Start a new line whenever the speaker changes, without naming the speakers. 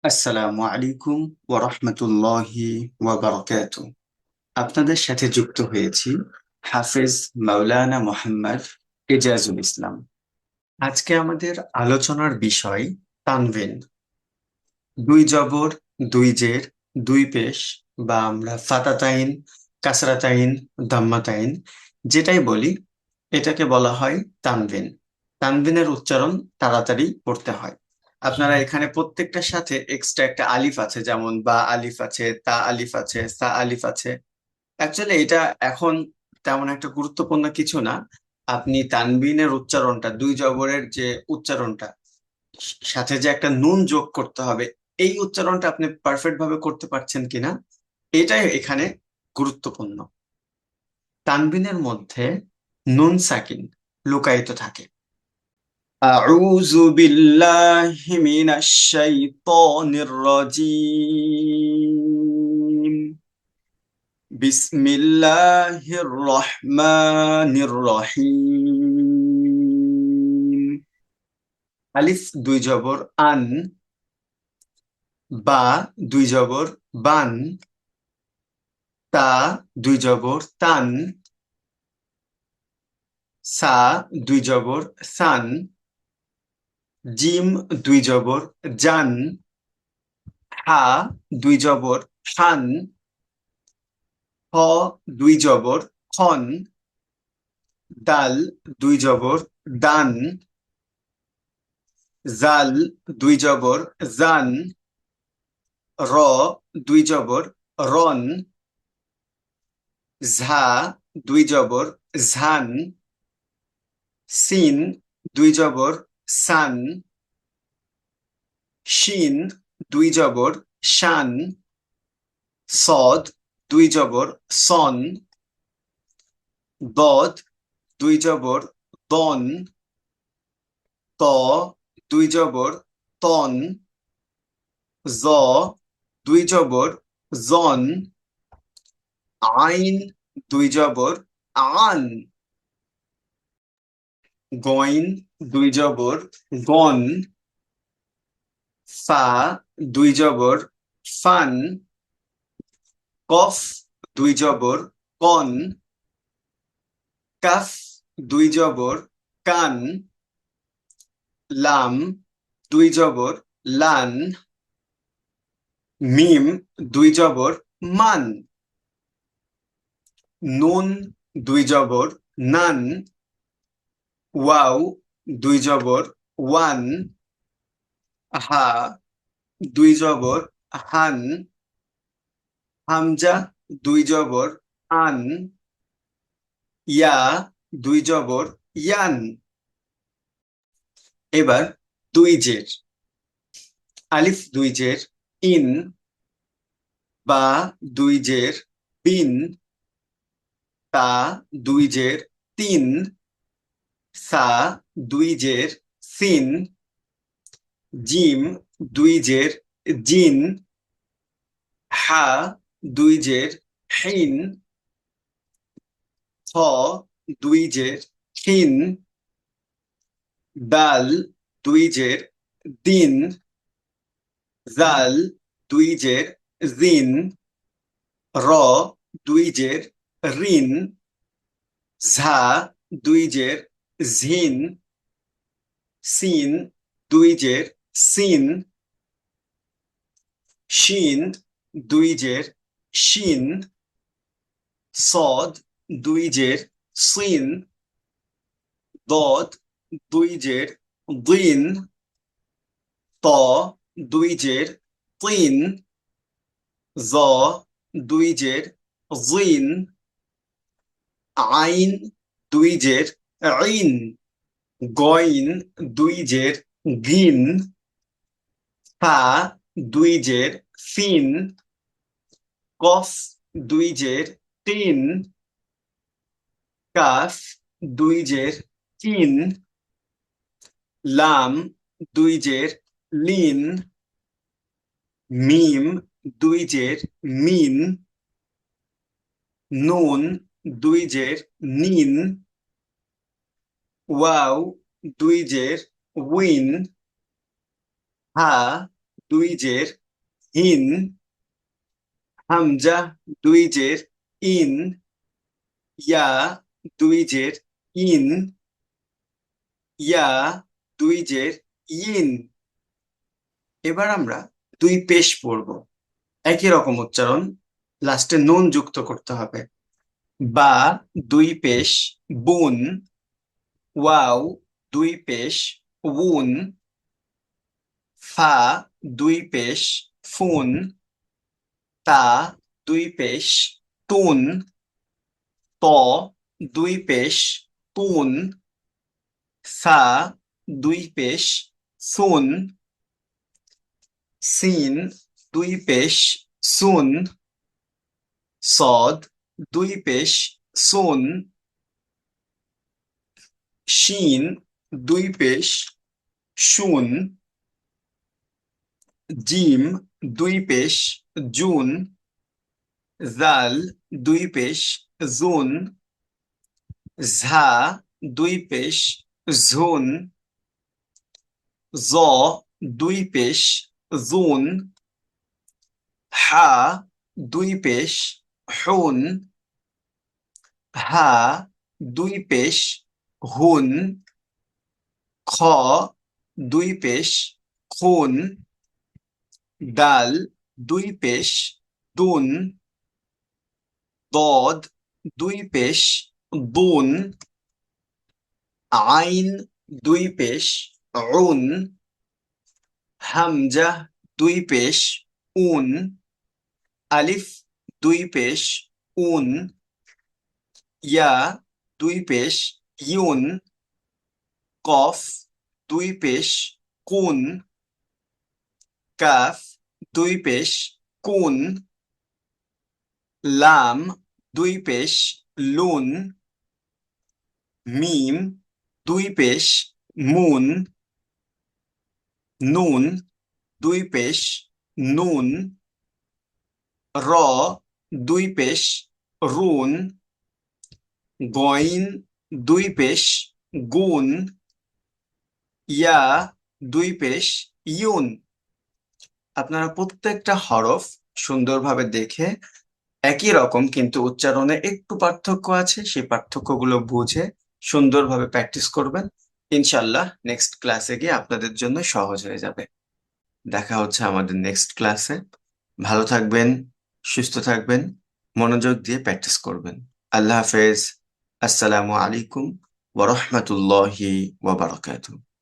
আসসালামু আলাইকুম ওয়া রাহমাতুল্লাহি ওয়া বারাকাতুহু। আপনাদের সাথে যুক্ত হয়েছি হাফেজ মাওলানা মোহাম্মদ এজাজুল ইসলাম। আজকে আমাদের আলোচনার বিষয় তানভিন। দুই জবর, দুই জের, দুই পেশ বা আমরা ফাতাতাইন, কাসরাতাইন, দাম্মাতাইন যেটাই বলি, এটাকে বলা হয় তানভিন। তানভিনের উচ্চারণ তাড়াতাড়ি করতে হয়। আপনারা এখানে প্রত্যেকটার সাথে এক্সট্রা একটা আলিফ আছে, যেমন বা আলিফ আছে, তা আলিফ আছে, সা আলিফ আছে। অ্যাকচুয়ালি এটা এখন তেমন একটা গুরুত্বপূর্ণ কিছু না। আপনি তানবিনের উচ্চারণটা, দুই জবরের যে উচ্চারণটা, সাথে যে একটা নুন যোগ করতে হবে, এই উচ্চারণটা আপনি পারফেক্ট ভাবে করতে পারছেন কিনা, এটাই এখানে গুরুত্বপূর্ণ। তানবিনের মধ্যে নুন সাকিন লুকায়িত থাকে। আউযু বিল্লাহি মিনাশ শাইতানির রাজীম। বিসমিল্লাহির রহমানির রহিম। আলিফ দুই জবর আন, বা দুই জবর বান, তা দুই জবর তান, সা দুই জবর সান, জিম দুই জবর জান, হা দুই জবর হান, হ দুই জবর খন, দাল দুই জবর দান, জাল দুই জবর জান, র দুই জবর রন, ঝা দুই জবর ঝান, সিন দুই জবর সান, শিন দুই জবর শান, সদ দুই জবর সন, দদ দুই জবর দন, ত দুই জবর তন, জ দুই জবর জন, আইন দুই জবর আন, গইন দুই জবর গন, ফা দুই জবর ফান, কফ দুই জবর কন, কাফ দুই জবর কান, লাম দুই জবর লান, মিম দুই জবর মান, নুন দুই জবর নান, ওয়াও দুই জবর ওয়ান, হা দুই জবর হান, হামজা দুই জবর আন, ইয়া দুই জবর ইয়ান। এবার দুই জের। আলিফ দুই জের ইন, বা দুই জের বিন, তা দুই জের তিন, সা দুই জের সিন, জিম দুই জের জিন, হা দুই জের হিন, হ দুই জের হিন, দাল দুই জের দিন, জাল দুই জের জিন, র দুই জের রিন, ঝা দুই জের ঝিন, সিন দুই জের সিন, শিন দুই জের শিন, সদ দুই জের সিন, দদ দুই জের দিন, ত দুই জের তিন, জ দুই জের জিন, আইন দুই জের ইন, গইন দুই জের গিন, ফা দুই জের ফিন, কফ দুই জের তিন, কাফ দুই জের কিন, লাম দুই জের লিন, মিম দুই জের মিন, নুন দুই জের নিন, ওয়াও দুই জের উইন, হা দুই জের হিন, হামজা দুই জের ইন, ইয়া দুই জের ইন, ইয়া দুই জের ইন। এবার আমরা দুই পেশ পড়ব। একই রকম উচ্চারণ, লাস্টে নুন যুক্ত করতে হবে। বা দুই পেশ বুন, ওয়াও দুই পেশ উন, ফা দুই পেশ ফুন, তা দুই পেশ তুন, ত দুই পেশ তুন, সা দুই পেশ সুন, সিন দুই পেশ সুন, সদ দুই পেশ সুন, শিন দুই পেশ শুন, জিম দুই পেশ জুন, জাল দুই পেশ জুন, ঝা দুই পেশ ঝুন, জ দুই পেশ জুন, হা দুই পেশ হুন, হা দুই পেশ হুন, খ দুই পেশ খুন, ডাল দুই পেশ দুন, দদ দুই পেশ দুন, আইন দুই পেশ উন, হামজা দুই পেশ উন, আলিফ দুই পেশ উন, ইয়া দুই পেশ ইউন, কফ দুই পেশ কুন, কাফ দুই পেশ কুন, লাম দুই পেশ লুন, মিম দুই পেশ মুন, নুন দুই পেশ নুন, র দুই পেশ রুন, গইন দুই পেশ গুন, ইয়া দুই পেশ ইউন। আপনারা প্রত্যেকটা হরফ সুন্দরভাবে দেখে, একই রকম কিন্তু উচ্চারণে একটু পার্থক্য আছে, সেই পার্থক্যগুলো বুঝে সুন্দরভাবে প্র্যাকটিস করবেন। ইনশাল্লাহ নেক্সট ক্লাসে গিয়ে আপনাদের জন্য সহজ হয়ে যাবে। দেখা হচ্ছে আমাদের নেক্সট ক্লাসে। ভালো থাকবেন, সুস্থ থাকবেন, মনোযোগ দিয়ে প্র্যাকটিস করবেন। আল্লাহ হাফেজ। আসসালামু আলাইকুম ওয়া রাহমাতুল্লাহি ওয়া বারাকাতুহু।